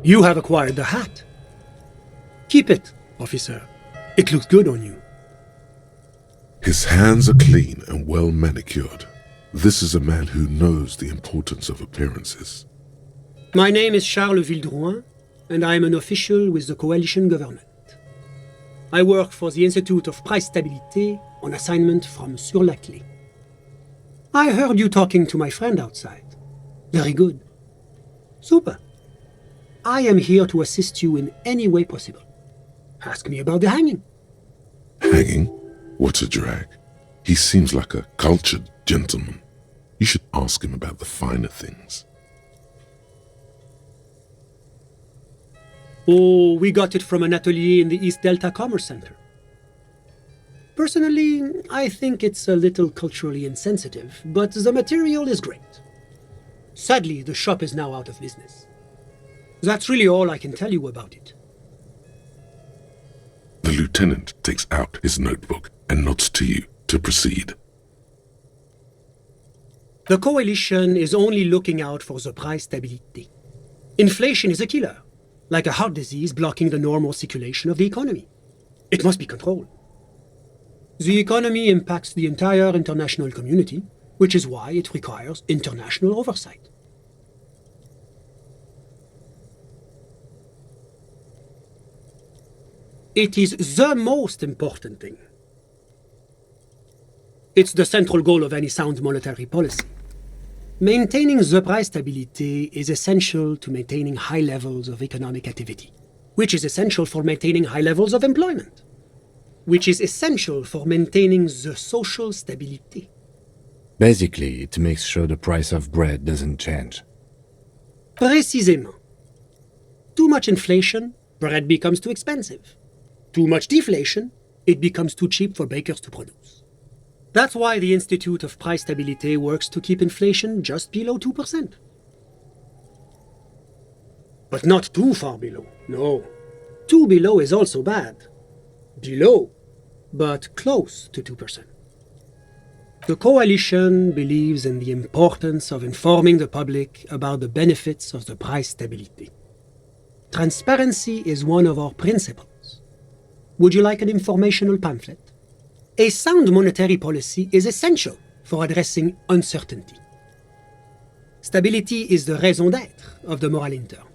You have acquired the hat. Keep it, officer. It looks good on you. His hands are clean and well manicured. This is a man who knows the importance of appearances. My name is Charles Vildrouin, and I am an official with the coalition government. I work for the Institute of Price Stabilité on assignment from Sur-la-Clé. I heard you talking to my friend outside. Very good. Super. I am here to assist you in any way possible. Ask me about the hanging. Hanging? What a drag. He seems like a cultured gentleman. You should ask him about the finer things. Oh, we got it from an atelier in the East Delta Commerce Center. Personally, I think it's a little culturally insensitive, but the material is great. Sadly, the shop is now out of business. That's really all I can tell you about it. The lieutenant takes out his notebook and nods to you to proceed. The coalition is only looking out for the price stability. Inflation is a killer, like a heart disease blocking the normal circulation of the economy. It must be controlled. The economy impacts the entire international community, which is why it requires international oversight. It is the most important thing. It's the central goal of any sound monetary policy. Maintaining the price stability is essential to maintaining high levels of economic activity, which is essential for maintaining high levels of employment, which is essential for maintaining the social stability. Basically, it makes sure the price of bread doesn't change. Précisément. Too much inflation, bread becomes too expensive. Too much deflation, it becomes too cheap for bakers to produce. That's why the Institute of Price Stabilité works to keep inflation just below 2%. But not too far below, no. Too below is also bad. Below, but close to 2%. The coalition believes in the importance of informing the public about the benefits of the price stability. Transparency is one of our principles. Would you like an informational pamphlet? A sound monetary policy is essential for addressing uncertainty. Stability is the raison d'être of the moral intern.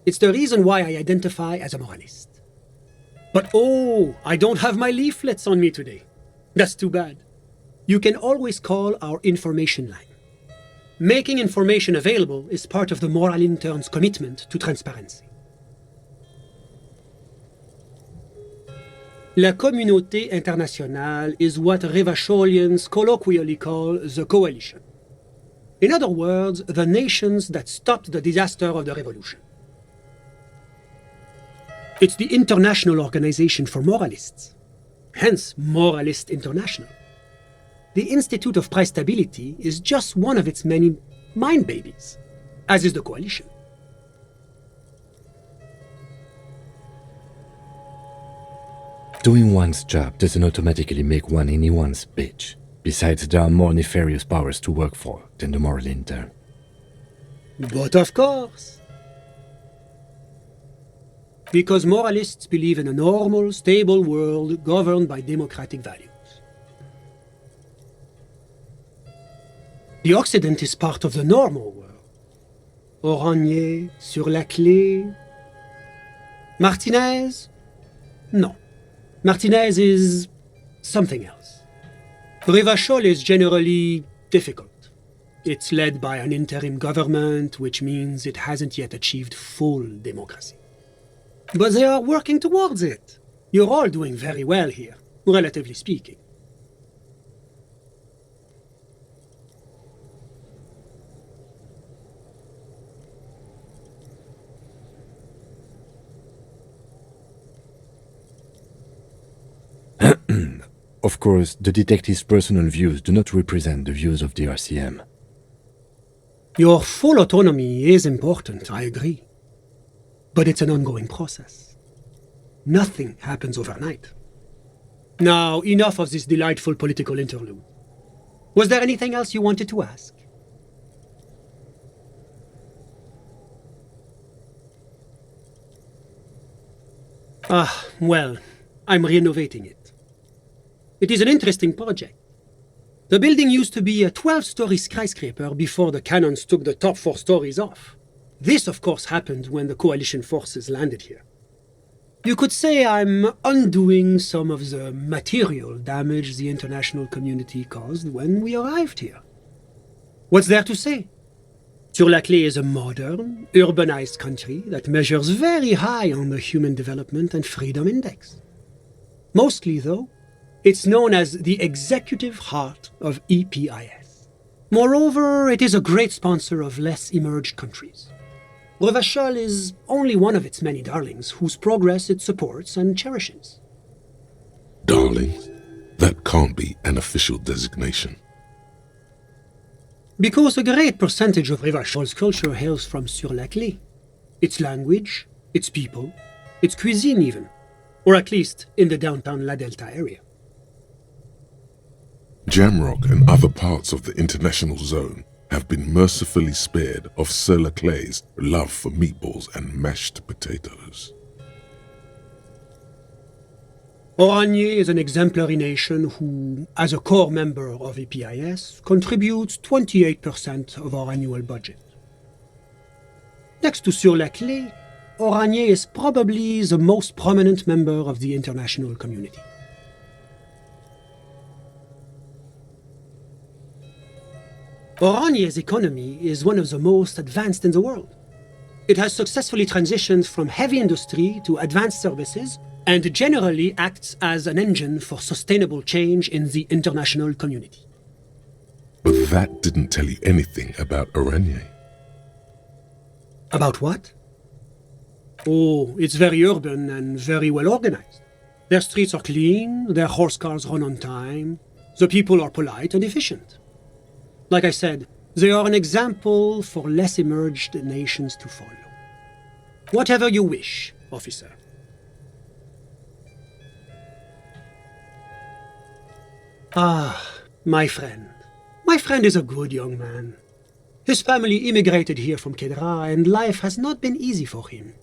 It's the reason why I identify as a moralist. But oh, I don't have my leaflets on me today. That's too bad. You can always call our information line. Making information available is part of the moral intern's commitment to transparency. La communauté internationale is what Revacholians colloquially call the coalition. In other words, the nations that stopped the disaster of the revolution. It's the international organization for moralists, hence Moralist International. The Institute of Price Stability is just one of its many mind babies, as is the coalition. Doing one's job doesn't automatically make one anyone's bitch. Besides, there are more nefarious powers to work for than the moral intern. But of course. Because moralists believe in a normal, stable world governed by democratic values. The Occident is part of the normal world. Orangnier, Sur-la-Clé. Martinez? No. Martinez is something else. Revachol is generally difficult. It's led by an interim government, which means it hasn't yet achieved full democracy. But they are working towards it. You're all doing very well here, relatively speaking. Of course, the detective's personal views do not represent the views of the RCM. Your full autonomy is important, I agree. But it's an ongoing process. Nothing happens overnight. Now, enough of this delightful political interlude. Was there anything else you wanted to ask? Well, I'm renovating it. It is an interesting project. The building used to be a 12-story skyscraper before the cannons took the top 4 stories off. This, of course, happened when the coalition forces landed here. You could say I'm undoing some of the material damage the international community caused when we arrived here. What's there to say? Sur-la-Clé is a modern, urbanized country that measures very high on the Human Development and Freedom Index. Mostly, though, it's known as the executive heart of EPIS. Moreover, it is a great sponsor of less emerged countries. Revachol is only one of its many darlings whose progress it supports and cherishes. Darlings? That can't be an official designation. Because a great percentage of Revachol's culture hails from Sur-la-Clé. Its language, its people, its cuisine even. Or at least in the downtown La Delta area. Jamrock and other parts of the international zone have been mercifully spared of Sur-la-Clé's love for meatballs and mashed potatoes. Oranje is an exemplary nation who, as a core member of EPIS, contributes 28% of our annual budget. Next to Sur-la-Clé, Oranje is probably the most prominent member of the international community. Oranje's economy is one of the most advanced in the world. It has successfully transitioned from heavy industry to advanced services and generally acts as an engine for sustainable change in the international community. But that didn't tell you anything about Oranje. About what? Oh, it's very urban and very well organized. Their streets are clean, their horse cars run on time, the people are polite and efficient. Like I said, they are an example for less emerged nations to follow. Whatever you wish, officer. Ah, my friend. My friend is a good young man. His family immigrated here from Kedra, and life has not been easy for him.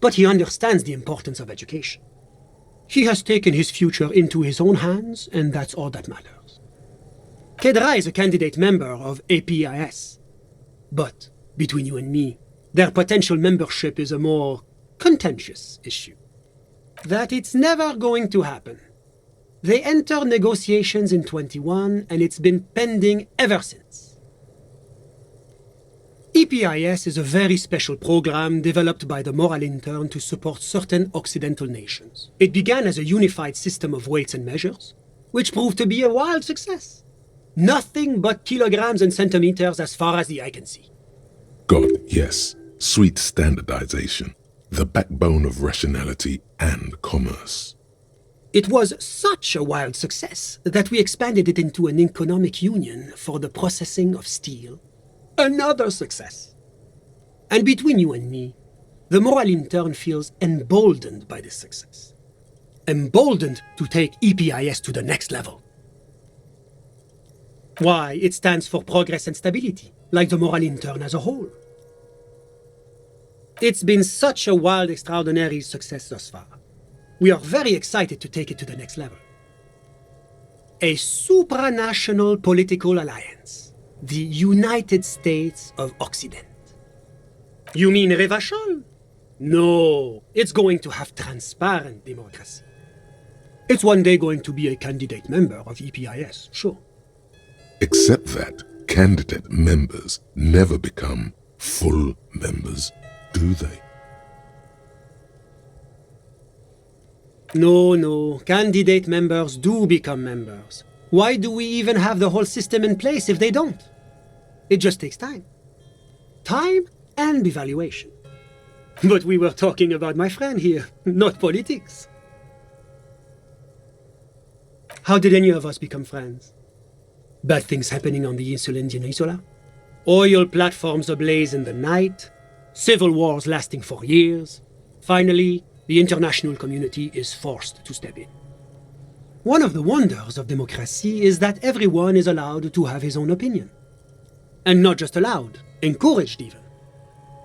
But he understands the importance of education. He has taken his future into his own hands, and that's all that matters. Kedra is a candidate member of APIS. But, between you and me, their potential membership is a more contentious issue. That it's never going to happen. They entered negotiations in 21, and it's been pending ever since. EPIS is a very special program developed by the Moral Intern to support certain Occidental nations. It began as a unified system of weights and measures, which proved to be a wild success. Nothing but kilograms and centimeters as far as the eye can see. God, yes, sweet standardization, the backbone of rationality and commerce. It was such a wild success that we expanded it into an economic union for the processing of steel. Another success. And between you and me, the Moral Intern feels emboldened by this success. Emboldened to take EPIS to the next level. Why, it stands for progress and stability, like the Moral Intern as a whole. It's been such a wild, extraordinary success thus far. We are very excited to take it to the next level. A supranational political alliance. The United States of Occident. You mean Revachol? No, it's going to have transparent democracy. It's one day going to be a candidate member of EPIS, sure. Except that candidate members never become full members, do they? No, candidate members do become members. Why do we even have the whole system in place if they don't? It just takes time. Time and evaluation. But we were talking about my friend here, not politics. How did any of us become friends? Bad things happening on the Insulindian Peninsula? Oil platforms ablaze in the night? Civil wars lasting for years? Finally, the international community is forced to step in. One of the wonders of democracy is that everyone is allowed to have his own opinion. And not just allowed, encouraged even.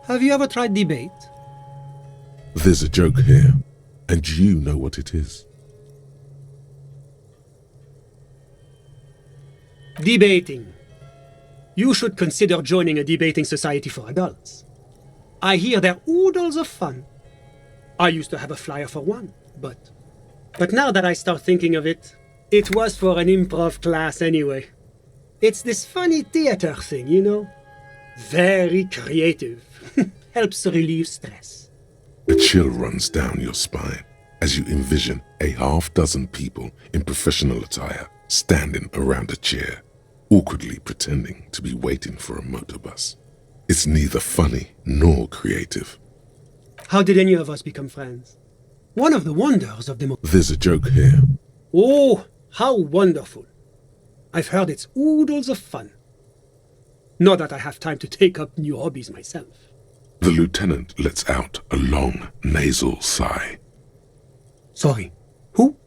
Have you ever tried debate? There's a joke here. And you know what it is. Debating. You should consider joining a debating society for adults. I hear they're oodles of fun. I used to have a flyer for one, but now that I start thinking of it, it was for an improv class anyway. It's this funny theater thing, you know? Very creative. Helps relieve stress. A chill runs down your spine as you envision a half-dozen people in professional attire standing around a chair, awkwardly pretending to be waiting for a motorbus. It's neither funny nor creative. How did any of us become friends? One of the wonders of democracy. There's a joke here. Oh, how wonderful. I've heard it's oodles of fun. Not that I have time to take up new hobbies myself. The lieutenant lets out a long, nasal sigh. Sorry, who?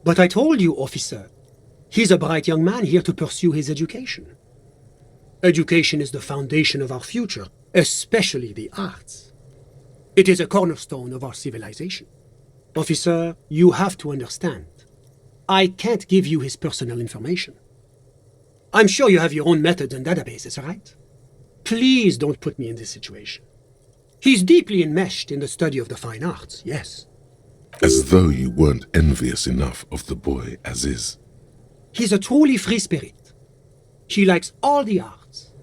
But I told you, officer. He's a bright young man here to pursue his education. Education is the foundation of our future, especially the arts. It is a cornerstone of our civilization. Officer, you have to understand. I can't give you his personal information. I'm sure you have your own methods and databases, right? Please don't put me in this situation. He's deeply enmeshed in the study of the fine arts, yes. As though you weren't envious enough of the boy as is. He's a truly free spirit. He likes all the arts.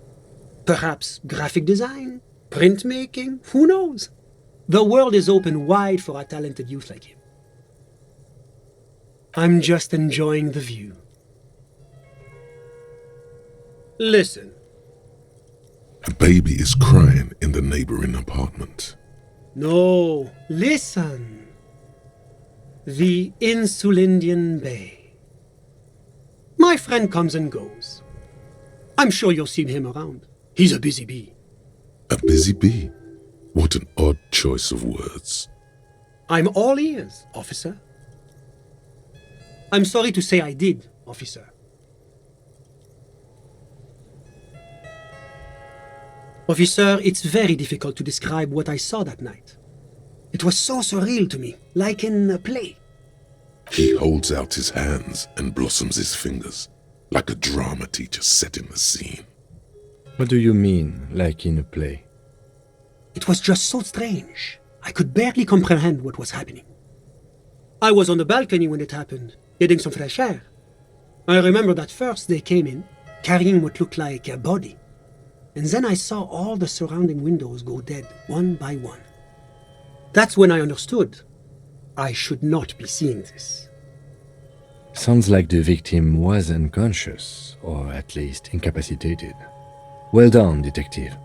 Perhaps graphic design, printmaking, who knows? The world is open wide for a talented youth like him. I'm just enjoying the view. Listen. A baby is crying in the neighboring apartment. No, listen. The Insulindian Bay. My friend comes and goes. I'm sure you've seen him around. He's a busy bee. A busy bee? What an odd choice of words. I'm all ears, officer. I'm sorry to say I did, officer. Officer, it's very difficult to describe what I saw that night. It was so surreal to me, like in a play. He holds out his hands and blossoms his fingers, like a drama teacher setting the scene. What do you mean, like in a play? It was just so strange. I could barely comprehend what was happening. I was on the balcony when it happened, getting some fresh air. I remember that first they came in, carrying what looked like a body. And then I saw all the surrounding windows go dead, one by one. That's when I understood. I should not be seeing this. Sounds like the victim was unconscious, or at least incapacitated. Well done, detective.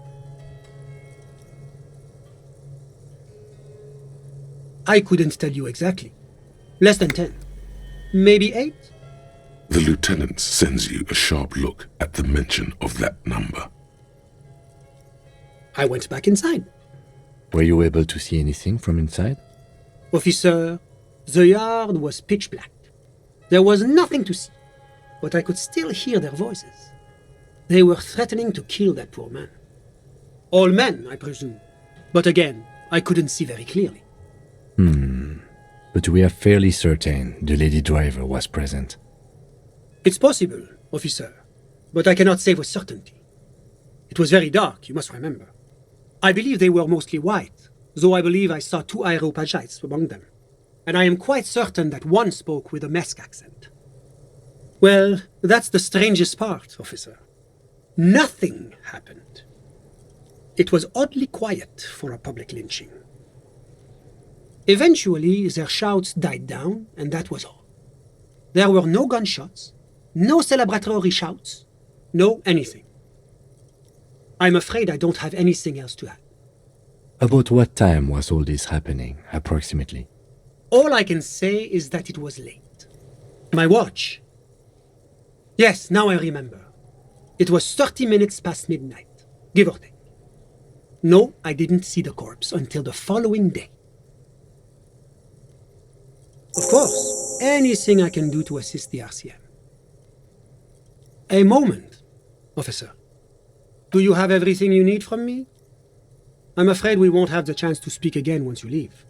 I couldn't tell you exactly. Less than 10. Maybe 8? The lieutenant sends you a sharp look at the mention of that number. I went back inside. Were you able to see anything from inside? Officer, the yard was pitch black. There was nothing to see, but I could still hear their voices. They were threatening to kill that poor man. All men, I presume. But again, I couldn't see very clearly. But we are fairly certain the lady driver was present. It's possible, officer, but I cannot say with certainty. It was very dark, you must remember. I believe they were mostly white, though I believe I saw 2 Areopagites among them. And I am quite certain that one spoke with a Mesk accent. Well, that's the strangest part, officer. Nothing happened. It was oddly quiet for a public lynching. Eventually, their shouts died down, and that was all. There were no gunshots, no celebratory shouts, no anything. I'm afraid I don't have anything else to add. About what time was all this happening, approximately? All I can say is that it was late. My watch. Yes, now I remember. It was 30 minutes past midnight, give or take. No, I didn't see the corpse until the following day. Of course, anything I can do to assist the RCM. A moment, officer. Do you have everything you need from me? I'm afraid we won't have the chance to speak again once you leave.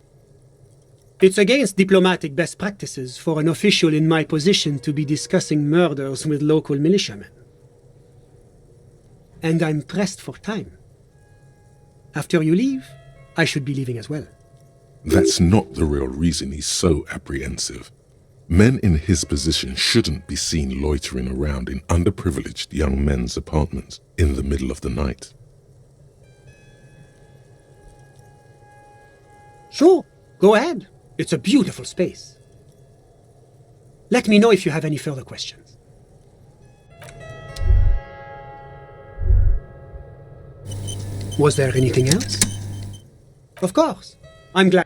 It's against diplomatic best practices for an official in my position to be discussing murders with local militiamen. And I'm pressed for time. After you leave, I should be leaving as well. That's not the real reason he's so apprehensive. Men in his position shouldn't be seen loitering around in underprivileged young men's apartments in the middle of the night. Sure, go ahead. It's a beautiful space. Let me know if you have any further questions. Was there anything else? Of course. I'm glad.